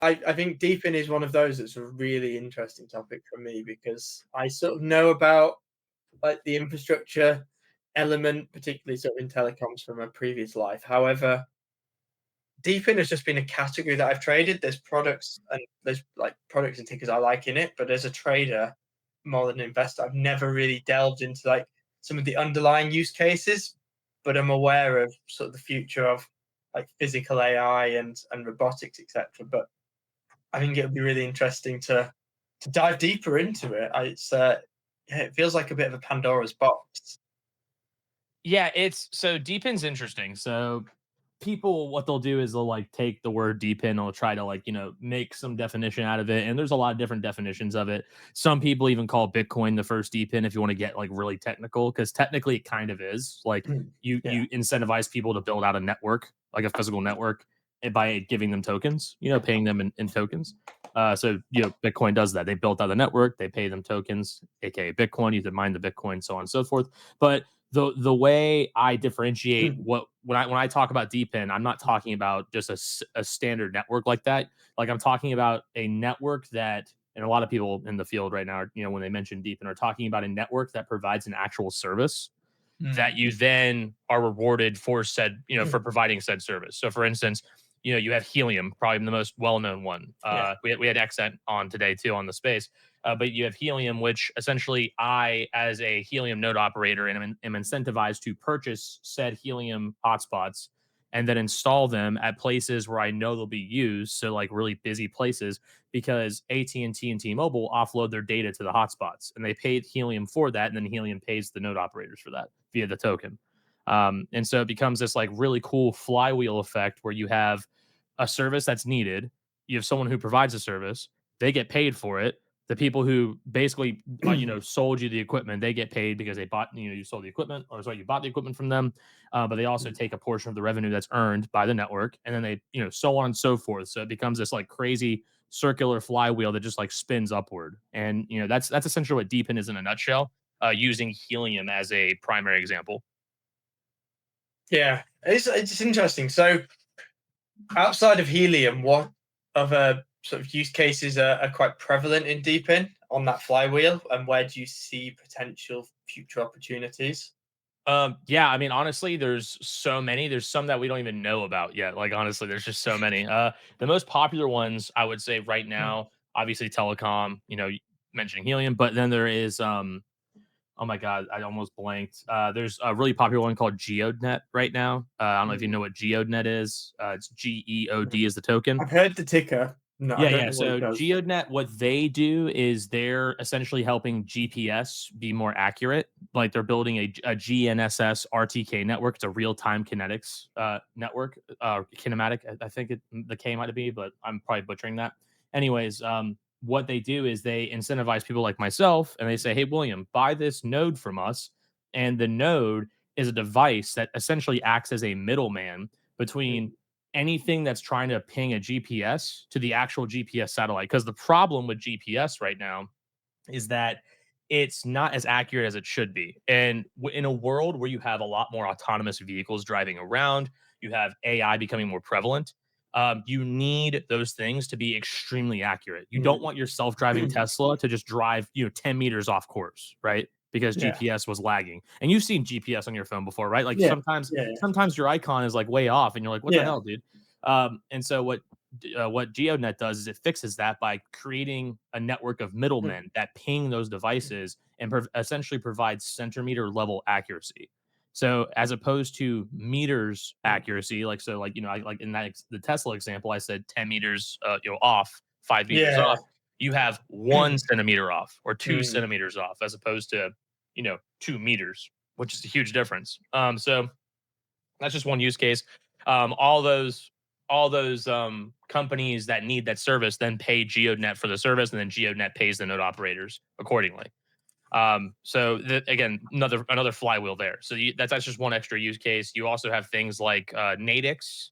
I think DePIN is one of those that's a really interesting topic for me because I sort of know about like the infrastructure element, particularly sort of in telecoms from a previous life. However, DePIN has just been a category that I've traded. There's products and there's like products and tickers I like in it, but as a trader more than an investor, I've never really delved into like some of the underlying use cases. But I'm aware of sort of the future of like physical AI and robotics, etc. But I think it would be really interesting to dive deeper into it. Yeah, it feels like a bit of a Pandora's box. Yeah, it's so DePIN's interesting. So people, what they'll do is they'll like take the word DePIN, they'll try to like, make some definition out of it. And there's a lot of different definitions of it. Some people even call Bitcoin the first DePIN if you want to get like really technical, because technically it kind of is. Like Yeah. you incentivize people to build out a network, like a physical network, and by giving them tokens, paying them in tokens. Bitcoin does that. They built out a network, they pay them tokens, aka Bitcoin. You can mine the Bitcoin, so on and so forth. But the way I differentiate what when I talk about DePIN, I'm not talking about just a standard network like that. Like I'm talking about a network that, and a lot of people in the field right now, when they mention DePIN, are talking about a network that provides an actual service that Mm. you then are rewarded for said, for providing said service. So for instance, you have Helium, probably the most well-known one. Yeah. We had Accent on today too on the space. But you have Helium, which essentially I, as a Helium node operator, am incentivized to purchase said Helium hotspots and then install them at places where I know they'll be used. So like really busy places, because AT&T and T-Mobile offload their data to the hotspots, and they paid Helium for that, and then Helium pays the node operators for that via the token. And so it becomes this like really cool flywheel effect where you have a service that's needed, you have someone who provides a service, they get paid for it. The people who basically sold you the equipment, they get paid because they bought, you sold the equipment, or sorry, you bought the equipment from them. But they also take a portion of the revenue that's earned by the network, and then they, so on and so forth. So it becomes this like crazy circular flywheel that just like spins upward. And that's essentially what DePIN is in a nutshell, using Helium as a primary example. Yeah, it's interesting. So outside of helium, what other sort of use cases are quite prevalent in DePIN on that flywheel, and where do you see potential future opportunities? Yeah, I mean, honestly, there's so many. There's some that we don't even know about yet. Like, honestly, there's just so many. The most popular ones, I would say, right now, obviously, telecom. Mentioning helium, but then there is, oh my god, I almost blanked. There's a really popular one called GeoDnet right now. I don't know if you Mm. know what GeoDnet is. It's GEOD is the token. I've heard the ticker. No, I Yeah, don't yeah. know what it So does. GeoDnet, what they do is they're essentially helping GPS be more accurate. Like they're building a GNSS RTK network. It's a real-time kinetics network. Kinematic, I think the K might be, but I'm probably butchering that. Anyways, what they do is they incentivize people like myself, and they say, "Hey, William, buy this node from us." And the node is a device that essentially acts as a middleman between Mm, anything that's trying to ping a GPS to the actual GPS satellite. Because the problem with GPS right now is that it's not as accurate as it should be. And in a world where you have a lot more autonomous vehicles driving around, you have AI becoming more prevalent. You need those things to be extremely accurate. You don't mm. want your self-driving Tesla to just drive, 10 meters off course, right? Because Yeah, GPS was lagging. And you've seen GPS on your phone before, right? Like yeah, sometimes, yeah, sometimes your icon is like way off, and you're like, "What the yeah. hell, dude?" And so what GeoNet does is it fixes that by creating a network of Mm, middlemen that ping those devices and essentially provides centimeter level accuracy. So as opposed to meters mm, accuracy, like in the Tesla example, I said 10 meters, off, 5 meters yeah. off. You have 1 centimeter off or two Mm, centimeters off, as opposed to 2 meters, which is a huge difference. So that's just one use case. Um, all those all those companies that need that service then pay GeoNet for the service, and then GeoNet pays the node operators accordingly. Again, another flywheel there. So that's just one extra use case. You also have things like okay. Nadix,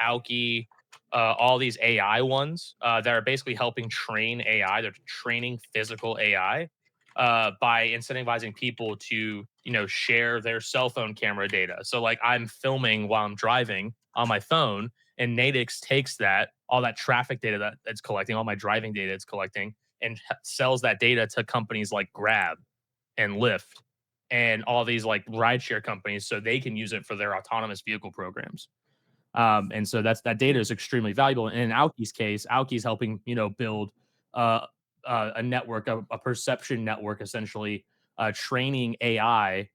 Alki, all these AI ones that are basically helping train AI. They're training physical AI by incentivizing people to share their cell phone camera data. So like I'm filming while I'm driving on my phone, And Nadix takes that, all that traffic data that it's collecting, all my driving data it's collecting, and sells that data to companies like Grab and Lyft and all these like rideshare companies so they can use it for their autonomous vehicle programs. And so that data is extremely valuable. And in Aoki's case, Aoki's helping build uh, a network, a perception network, essentially training AI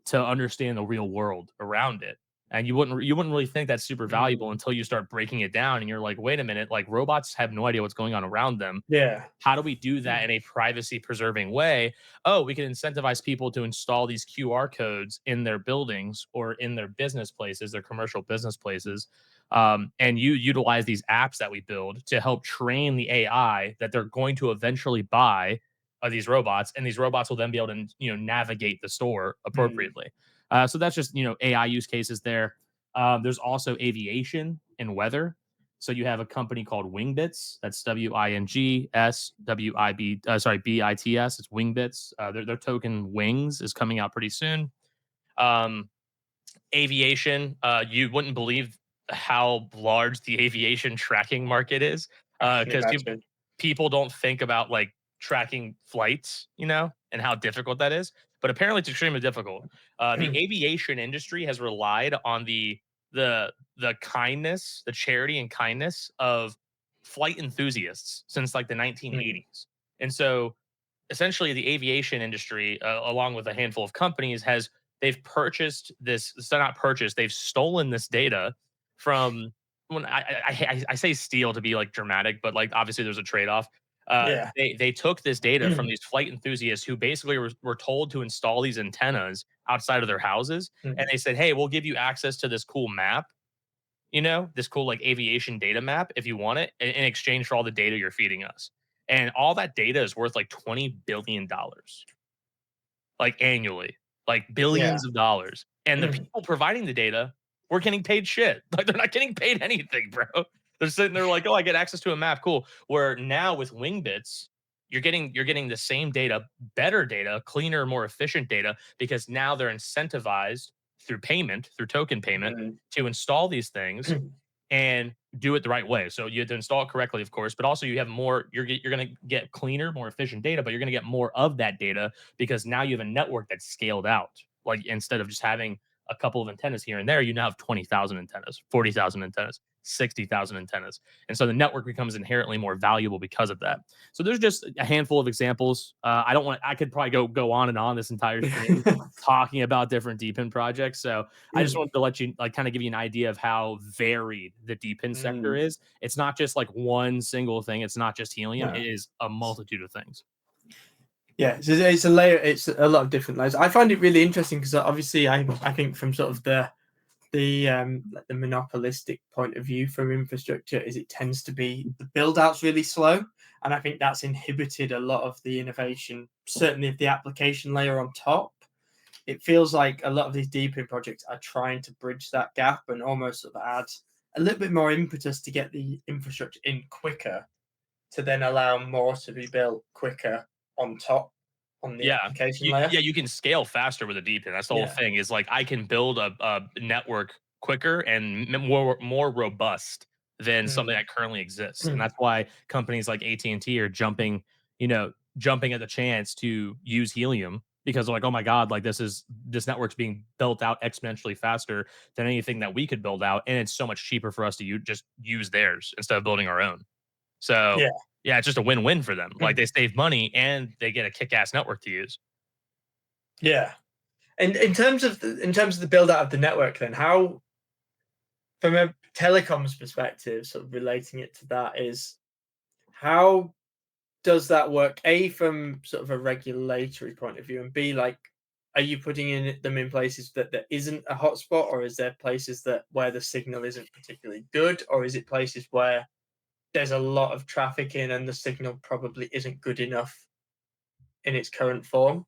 to understand the real world around it. And you wouldn't really think that's super valuable Mm. until you start breaking it down, and you're like, wait a minute, like robots have no idea what's going on around them. Yeah. How do we do that in a privacy preserving way? Oh, we can incentivize people to install these QR codes in their buildings or in their business places, their commercial business places. And you utilize these apps that we build to help train the AI that they're going to eventually buy these robots, and these robots will then be able to navigate the store Mm. appropriately. So that's just AI use cases there. There's also aviation and weather. So you have a company called Wingbits. That's WINGSWIB. Sorry, BITS. It's Wingbits. Their token Wings is coming out pretty soon. Um, Aviation. You wouldn't believe how large the aviation tracking market is, I can because imagine. people don't think about like tracking flights, and how difficult that is. But apparently, it's extremely difficult. The aviation industry has relied on the kindness, the charity and kindness of flight enthusiasts since like the Mm. 1980s, and so essentially the aviation industry, along with a handful of companies, has they've purchased this. So not purchased, they've stolen this data from. When I say steal to be like dramatic, but like obviously there's a trade off. Yeah. They took this data from these flight enthusiasts who basically were told to install these antennas outside of their houses, and Mm. they said, "Hey, we'll give you access to this cool map, this cool like aviation data map if you want it, in exchange for all the data you're feeding us." And all that data is worth like $20 billion, like annually, like Yeah. billions of dollars. And the people providing the data were getting paid shit. Like they're not getting paid anything, bro. They're sitting there like, oh, I get access to a map. Cool. Where now with Wingbits, you're getting the same data, better data, cleaner, more efficient data, because now they're incentivized through payment, through token payment, Mm. to install these things and do it the right way. So you have to install it correctly, of course, but also you have more. You're going to get cleaner, more efficient data, but you're going to get more of that data because now you have a network that's scaled out. Like instead of just having a couple of antennas here and there, you now have 20,000 antennas, 40,000 antennas, 60,000 antennas, and so the network becomes inherently more valuable because of that. So there's just a handful of examples. I don't want. I could probably go on and on this entire stream talking about different DePIN projects. So I just wanted to let you like kind of give you an idea of how varied the DePIN sector Mm. is. It's not just like one single thing. It's not just helium. It No. is a multitude of things. Yeah, it's a layer. It's a lot of different layers. I find it really interesting because obviously, I think from sort of the monopolistic point of view from infrastructure is it tends to be the build out's really slow, and I think that's inhibited a lot of the innovation. Certainly, of the application layer on top, it feels like a lot of these deeper projects are trying to bridge that gap and almost sort of add a little bit more impetus to get the infrastructure in quicker to then allow more to be built quicker on top on the Yeah. application layer. Yeah, you can scale faster with a DePIN. That's the whole Yeah. thing. Is like I can build a network quicker and more robust than something Mm. that currently exists. And that's why companies like AT&T are jumping at the chance to use helium, because they're like, oh my God, like this network's being built out exponentially faster than anything that we could build out. And it's so much cheaper for us to just use theirs instead of building our own. So Yeah. yeah, it's just a win-win for them. Like they save money and they get a kick-ass network to use. Yeah. And in terms of the build out of the network, then how, from a telecoms perspective, sort of relating it to that, is how does that work? A, from sort of a regulatory point of view, and B, like, are you putting them in places that there isn't a hotspot, or is there places that where the signal isn't particularly good, or is it places where there's a lot of traffic in and the signal probably isn't good enough in its current form?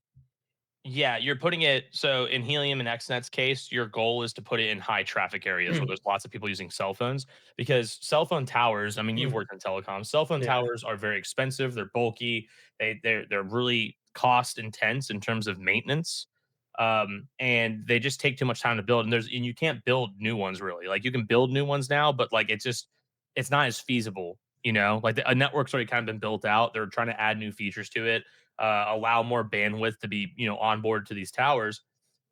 Yeah, you're putting it so in Helium and XNet's case, your goal is to put it in high traffic areas where Mm. there's lots of people using cell phones, because cell phone towers, I mean, you've Mm. worked in telecom. Cell phone Yeah. towers are very expensive, they're bulky, they're really cost intense in terms of maintenance. And they just take too much time to build. And you can't build new ones really. Like you can build new ones now, but like it's not as feasible. Like a network's already kind of been built out. They're trying to add new features to it, allow more bandwidth to be onboard to these towers.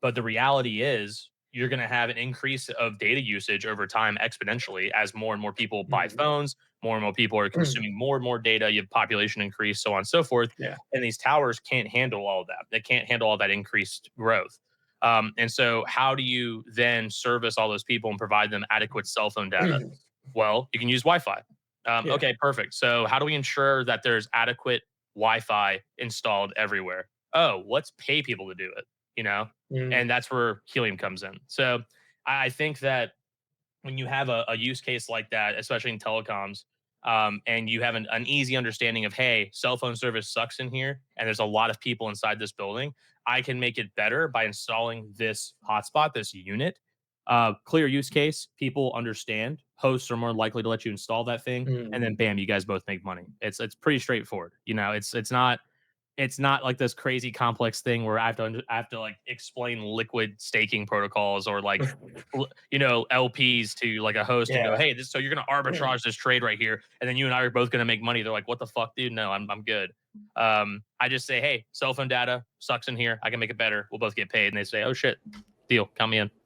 But the reality is you're going to have an increase of data usage over time exponentially as more and more people buy Mm. phones, more and more people are consuming more and more data, you have population increase, so on and so forth. Yeah. And these towers can't handle all of that. They can't handle all that increased growth. And so, how do you then service all those people and provide them adequate cell phone data? Well, you can use Wi Fi. Yeah. Okay, perfect. So, how do we ensure that there's adequate Wi Fi installed everywhere? Oh, let's pay people to do it, you know? Mm. And that's where Helium comes in. So, I think that when you have a use case like that, especially in telecoms, and you have an easy understanding of, hey, cell phone service sucks in here, and there's a lot of people inside this building, I can make it better by installing this hotspot, this unit. Clear use case, people understand. Hosts are more likely to let you install that thing, and Mm. then bam, you guys both make money. It's pretty straightforward. It's not like this crazy complex thing where I have to like explain liquid staking protocols or like LPs to like a host and go, Yeah. hey, this so you're gonna arbitrage this trade right here, and then you and I are both gonna make money. They're like, what the fuck, dude? No, I'm good. I just say, hey, cell phone data sucks in here. I can make it better. We'll both get paid, and they say, oh shit, deal, count me in.